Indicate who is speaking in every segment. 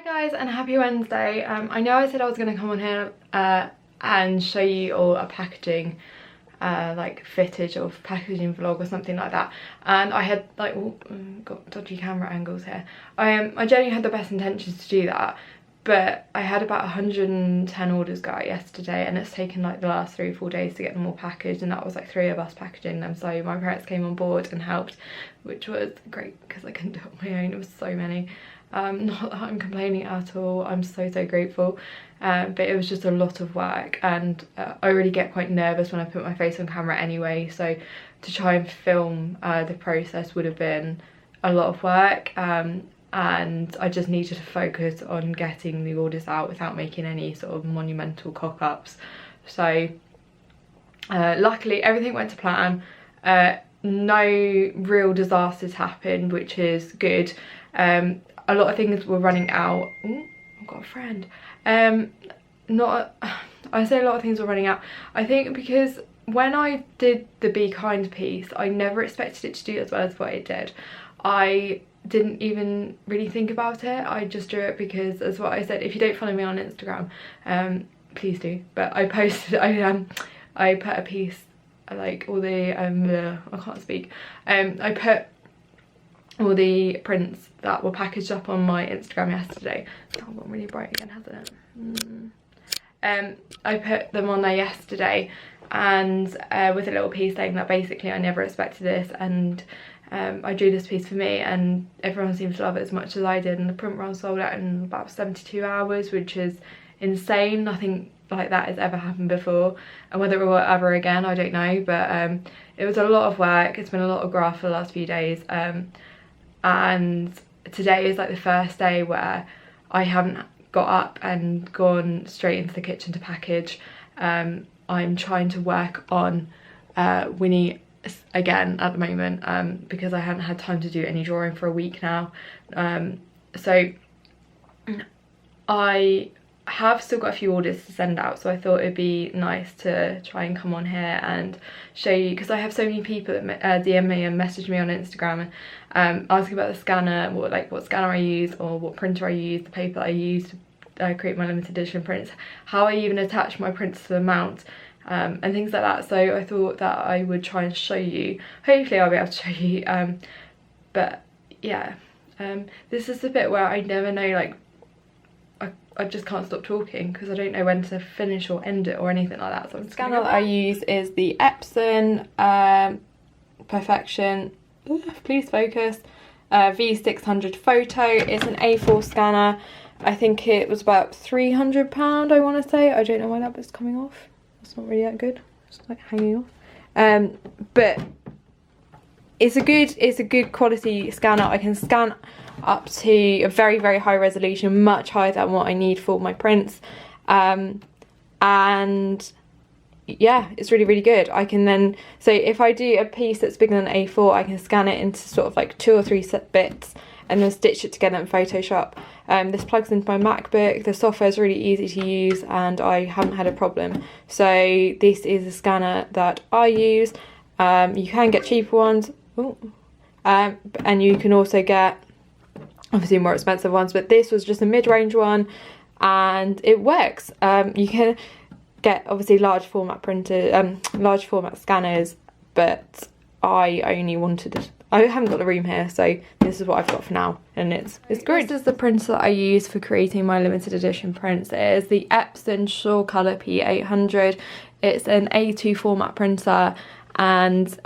Speaker 1: Hi guys and happy Wednesday. I know I said I was going to come on here and show you all a packaging like footage of packaging vlog or something like that, and I had like got dodgy camera angles here. I genuinely had the best intentions to do that, but I had about 110 orders go out yesterday, and it's taken like the last 3 or 4 days to get them all packaged, and that was like 3 of us packaging them. So my parents came on board and helped, which was great because I couldn't do it on my own. It was so many. Not that I'm complaining at all, I'm so grateful, but it was just a lot of work, and I really get quite nervous when I put my face on camera anyway, so to try and film the process would have been a lot of work, and I just needed to focus on getting the orders out without making any sort of monumental cock-ups. So luckily everything went to plan. No real disasters happened, which is good. A lot of things were running out. Ooh, I've got a friend. I say a lot of things were running out, I think because when I did the Be Kind piece, I never expected it to do as well as what it did. I didn't even really think about it. I just drew it because, as what I said, if you don't follow me on Instagram, please do. But I posted, I put a piece, like all the, I can't speak. I put all the prints that were packaged up on my Instagram yesterday. It's all gone really bright again, hasn't it? I put them on there yesterday, and with a little piece saying that basically I never expected this, and I drew this piece for me, and everyone seems to love it as much as I did, and the print run sold out in about 72 hours, which is insane. Nothing like that has ever happened before, and whether it will ever again, I don't know, but it was a lot of work. It's been a lot of graft for the last few days, and today is like the first day where I haven't got up and gone straight into the kitchen to package. I'm trying to work on Winnie again at the moment, because I haven't had time to do any drawing for a week now. So I have still got a few orders to send out, so I thought it'd be nice to try and come on here and show you, because I have so many people that DM me and message me on Instagram and asking about the scanner, what scanner I use, or what printer I use, the paper I use to create my limited edition prints, how I even attach my prints to the mount, and things like that. So I thought that I would try and show you. Hopefully I'll be able to show you, but yeah, this is the bit where I never know, like I just can't stop talking because I don't know when to finish or end it or anything like that. So the scanner that I use is the Epson Perfection, please focus, V600 Photo. It's an A4 scanner. I think it was about £300, I want to say. I don't know why that bit's coming off. It's not really that good. It's like hanging off. But it's a good quality scanner. I can scan up to a very high resolution, much higher than what I need for my prints, and yeah, it's really good. I can then, so if I do a piece that's bigger than A4, I can scan it into sort of like 2 or 3 set bits and then stitch it together in Photoshop. This plugs into my MacBook. The software is really easy to use and I haven't had a problem. So this is a scanner that I use. You can get cheaper ones. Ooh. And you can also get obviously more expensive ones, but this was just a mid-range one and it works. You can get obviously large format scanners, but I only wanted, I haven't got the room here, so this is what I've got for now, and it's great. This is the printer that I use for creating my limited edition prints. It is the Epson Surecolor P800. It's an A2 format printer, and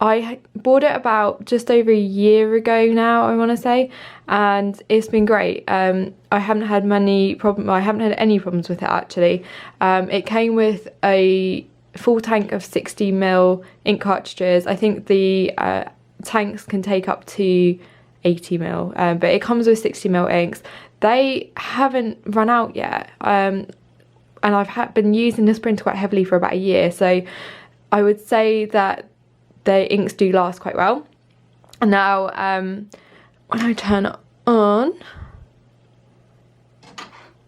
Speaker 1: I bought it about just over a year ago now, I want to say, and it's been great. I haven't had any problems with it actually. It came with a full tank of 60mm ink cartridges. I think the tanks can take up to 80mm, but it comes with 60mm inks. They haven't run out yet, and I've been using this printer quite heavily for about a year, so I would say that the inks do last quite well. And now when I turn it on,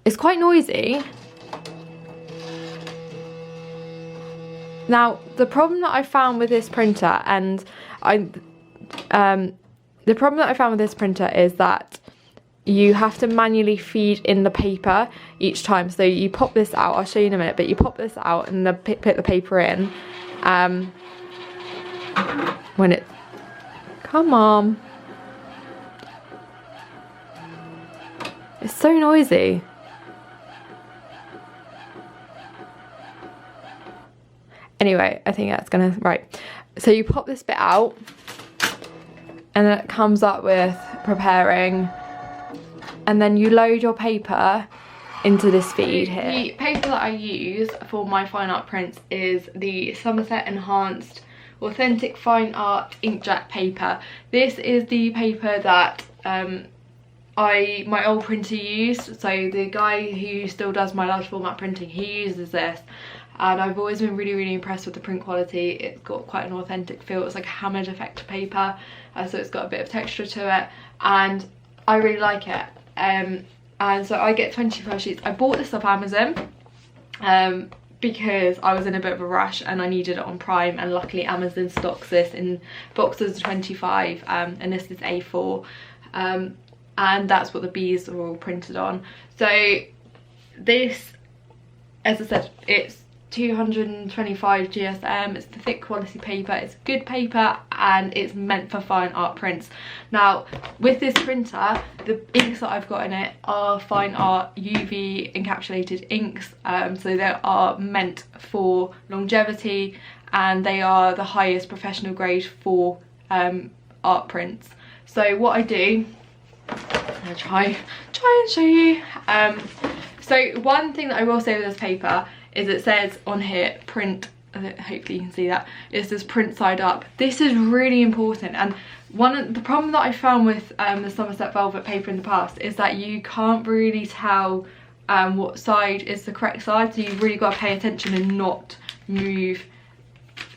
Speaker 1: it's quite noisy. Now the problem that I found with this printer, is that you have to manually feed in the paper each time. So you pop this out, I'll show you in a minute, but you pop this out and then put the paper in. When it, come on. It's so noisy. Anyway, I think that's gonna, right. So you pop this bit out and then it comes up with preparing, and then you load your paper into this feed here. The paper that I use for my fine art prints is the Somerset Enhanced Authentic Fine Art Inkjet paper. This is the paper that my old printer used. So the guy who still does my large format printing, he uses this, and I've always been really impressed with the print quality. It's got quite an authentic feel. It's like a hammered effect paper, so it's got a bit of texture to it, and I really like it. And so I get 25 sheets. I bought this off Amazon because I was in a bit of a rush and I needed it on Prime, and luckily Amazon stocks this in boxes of 25, and this is A4, and that's what the bees are all printed on. So this, as I said, it's 225 GSM, it's the thick quality paper, it's good paper, and it's meant for fine art prints. Now with this printer, the inks that I've got in it are fine art UV encapsulated inks, so they are meant for longevity, and they are the highest professional grade for art prints. So what I do, I'm gonna try and show you. So one thing that I will say with this paper is it says on here print, hopefully you can see that, it says print side up. This is really important, and the problem that I found with the Somerset velvet paper in the past is that you can't really tell what side is the correct side, so you've really got to pay attention and not move,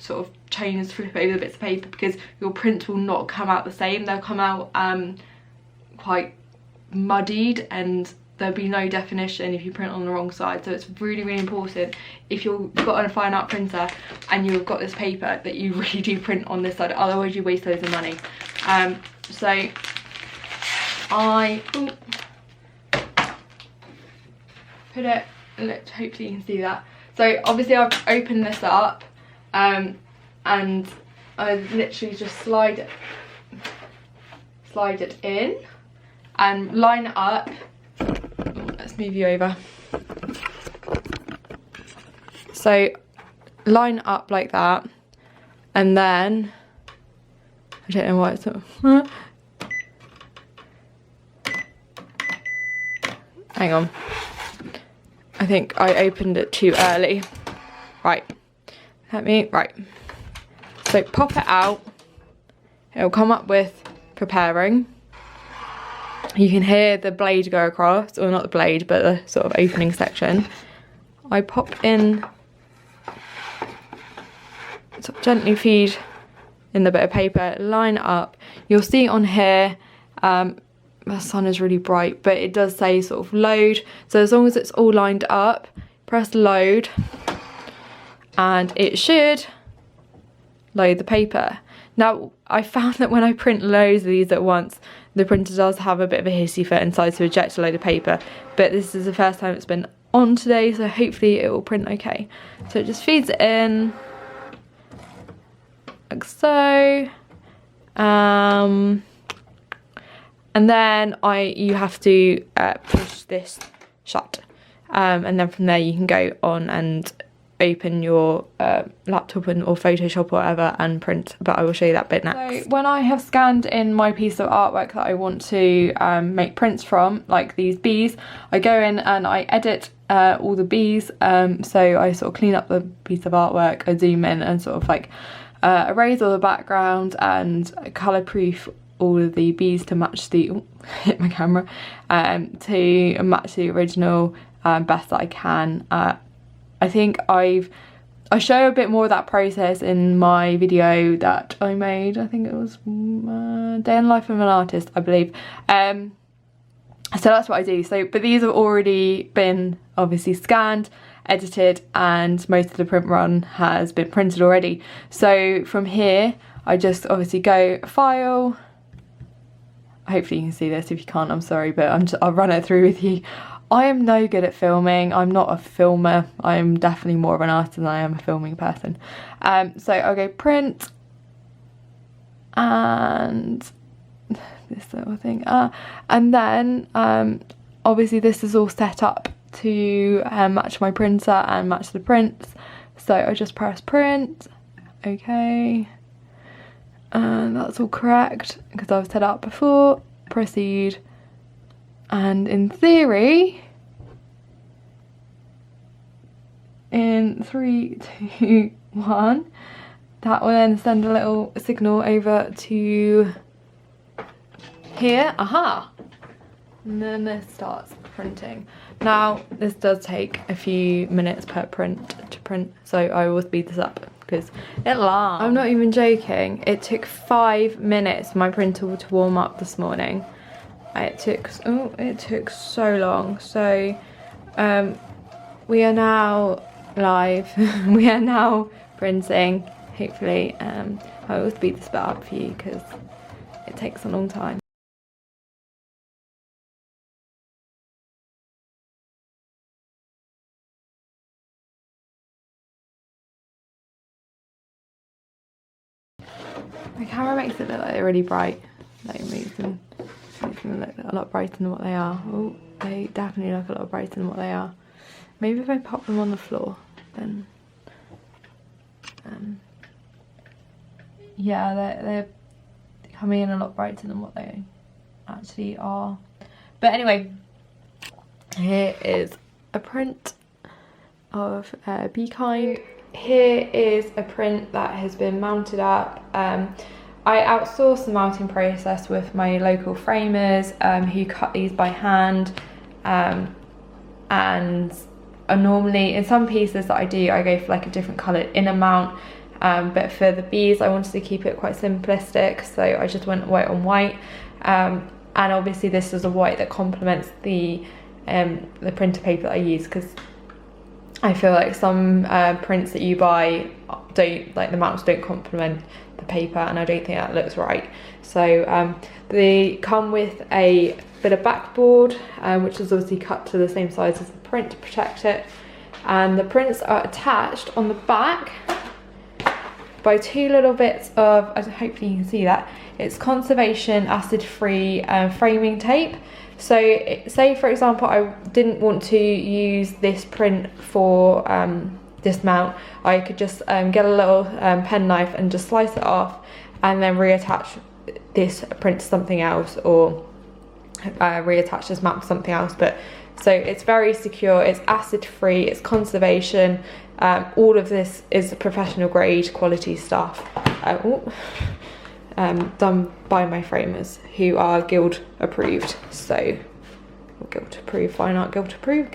Speaker 1: sort of change, flip over the bits of paper, because your print will not come out the same. They'll come out quite muddied, and there'll be no definition if you print on the wrong side. So it's really important, if you've got a fine art printer and you've got this paper, that you really do print on this side, otherwise you waste loads of money. So I put it, look, hopefully you can see that. So obviously I've opened this up, and I literally just slide it in and line it up. Let's move you over. So line it up like that, and then I don't know why it's not. Hang on, I think I opened it too early. Right, right. So pop it out, it'll come up with preparing. You can hear the blade go across, or not the blade, but the sort of opening section. I pop in, sort of gently feed in the bit of paper, line it up. You'll see on here, the sun is really bright, but it does say sort of load. So as long as it's all lined up, press load, and it should load the paper. Now, I found that when I print loads of these at once, the printer does have a bit of a hissy fit inside to eject a load of paper, but this is the first time it's been on today, so hopefully it will print okay. So it just feeds it in, like so, and then you have to push this shut, and then from there you can go on and open your laptop or Photoshop or whatever and print, but I will show you that bit next. So when I have scanned in my piece of artwork that I want to make prints from, like these bees, I go in and I edit all the bees, so I sort of clean up the piece of artwork, I zoom in and sort of like erase all the background and colour proof all of the bees to match the hit my camera, to match the original best that I can. I think I show a bit more of that process in my video that I made. I think it was Day in the Life of an Artist, I believe. So that's what I do. So, but these have already been obviously scanned, edited, and most of the print run has been printed already. So from here, I just obviously go File, hopefully you can see this. If you can't, I'm sorry, but I'll run it through with you. I am no good at filming. I'm not a filmer. I'm definitely more of an artist than I am a filming person. So I'll go print and this little thing. And then obviously this is all set up to match my printer and match the prints. So I just press print. Okay. And that's all correct because I've set up before. Proceed. And in theory, in 3, 2, 1, that will then send a little signal over to here. Aha! And then this starts printing. Now, this does take a few minutes per print to print, so I will speed this up because it's long. I'm not even joking. It took 5 minutes for my printer to warm up this morning. It took so long. So we are now live. We are now printing. Hopefully I will speed this bit up for you because it takes a long time. The camera makes it look like they're really bright. Like it makes them look a lot brighter than what they are. Oh, they definitely look a lot brighter than what they are. Maybe if I pop them on the floor, then yeah, they're coming in a lot brighter than what they actually are. But anyway, here is a print of Be Kind. Here is a print that has been mounted up. I outsourced the mounting process with my local framers who cut these by hand, and normally in some pieces that I do, I go for like a different coloured inner mount, but for the bees I wanted to keep it quite simplistic, so I just went white on white, and obviously this is a white that complements the printer paper that I use, because I feel like some prints that you buy don't, like the mounts don't complement the paper, and I don't think that looks right. So they come with a bit of backboard, which is obviously cut to the same size as the print to protect it, and the prints are attached on the back by 2 little bits of, hopefully you can see that, it's conservation acid-free framing tape. So say for example I didn't want to use this print for this mount, I could just get a little penknife and just slice it off and then reattach this print to something else, or reattach this mount to something else. But so it's very secure, it's acid free, it's conservation, all of this is professional grade quality stuff, done by my framers who are guild approved. So guild approved, fine art guild approved,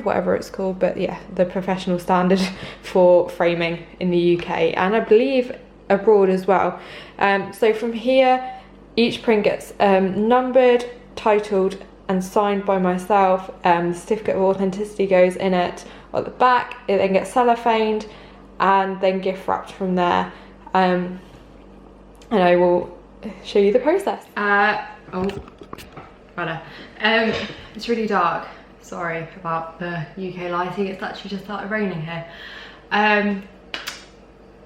Speaker 1: whatever it's called, but yeah, the professional standard for framing in the UK, and I believe abroad as well. So from here each print gets numbered, titled and signed by myself. The certificate of authenticity goes in it at the back. It then gets cellophaned and then gift wrapped from there, and I will show you the process. It's really dark, sorry about the UK lighting, it's actually just started raining here.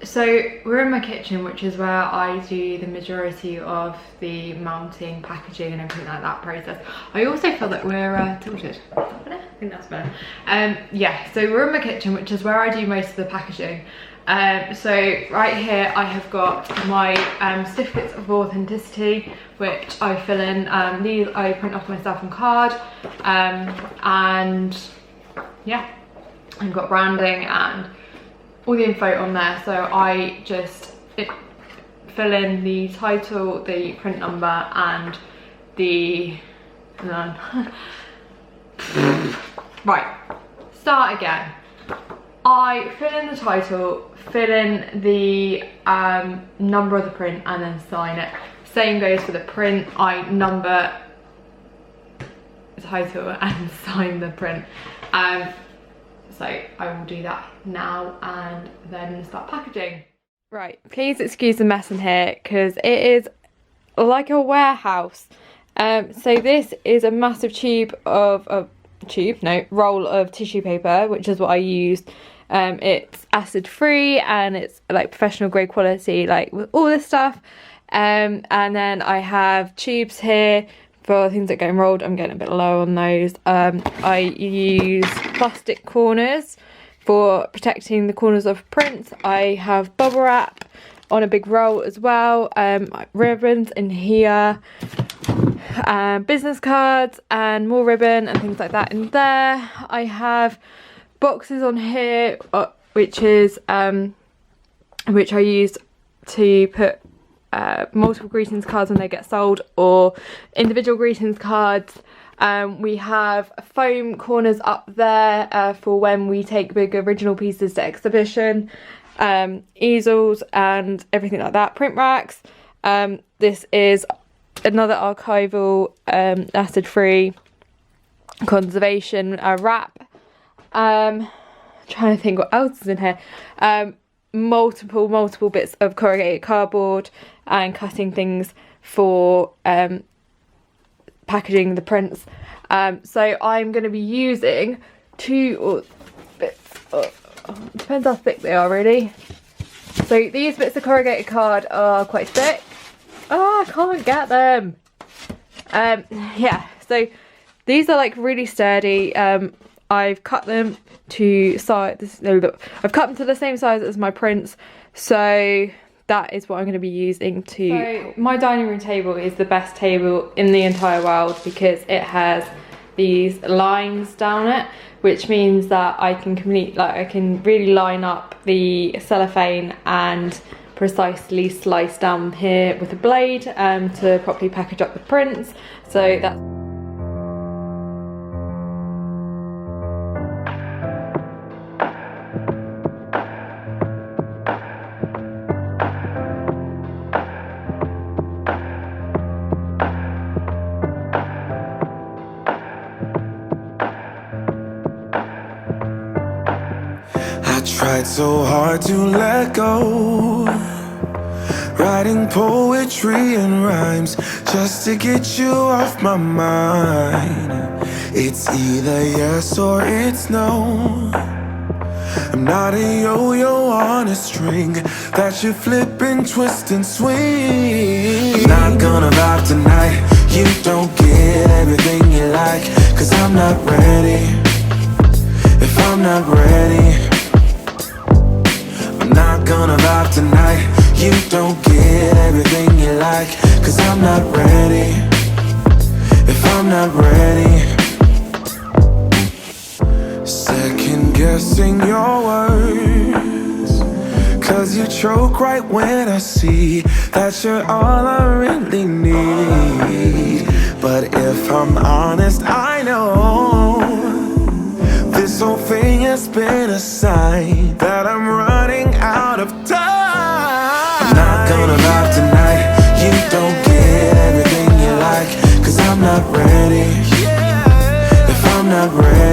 Speaker 1: So we're in my kitchen, which is where I do the majority of the mounting, packaging and everything like that process. I also feel that we're tilted. Is that better? I think that's better. Yeah, so we're in my kitchen, which is where I do most of the packaging. So right here I have got my certificates of authenticity, which I fill in. These I print off myself on card, and yeah, I've got branding and all the info on there. So I just fill in the title, the print number and the right, start again. I fill in the title, fill in the number of the print and then sign it. Same goes for the print. I number the title and sign the print. So I will do that now and then start packaging. Right, please excuse the mess in here because it is like a warehouse. So this is a massive roll of tissue paper, which is what I used. It's acid free and it's like professional grade quality, like with all this stuff. And then I have tubes here for things that get enrolled. I'm getting a bit low on those. I use plastic corners for protecting the corners of prints. I have bubble wrap on a big roll as well. Ribbons in here, business cards and more ribbon and things like that in there. I have boxes on here, which I use to put multiple greetings cards when they get sold, or individual greetings cards. We have foam corners up there for when we take big original pieces to exhibition, easels and everything like that, print racks. This is another archival acid free conservation wrap. Trying to think what else is in here. Multiple bits of corrugated cardboard and cutting things for packaging the prints. So I'm going to be using two bits depends how thick they are really. So these bits of corrugated card are quite thick. Oh, I can't get them. Yeah, so these are like really sturdy. I've cut them to size. I've cut them to the same size as my prints, so that is what I'm going to be using to. So my dining room table is the best table in the entire world because it has these lines down it, which means that I can I can really line up the cellophane and precisely slice down here with a blade to properly package up the prints. So that's.
Speaker 2: Tried so hard to let go, writing poetry and rhymes just to get you off my mind. It's either yes or it's no. I'm not a yo-yo on a string that you flip and twist and swing. I'm not gonna vibe tonight. You don't get everything you like, 'cause I'm not ready. If I'm not ready, I'm not gonna vibe tonight. You don't get everything you like, 'cause I'm not ready. If I'm not ready, second guessing your words, 'cause you choke right when I see that you're all I really need. But if I'm honest, I know this whole thing has been a sign that I'm running out of time. I'm not gonna vibe tonight. You don't get everything you like, 'cause I'm not ready. If I'm not ready,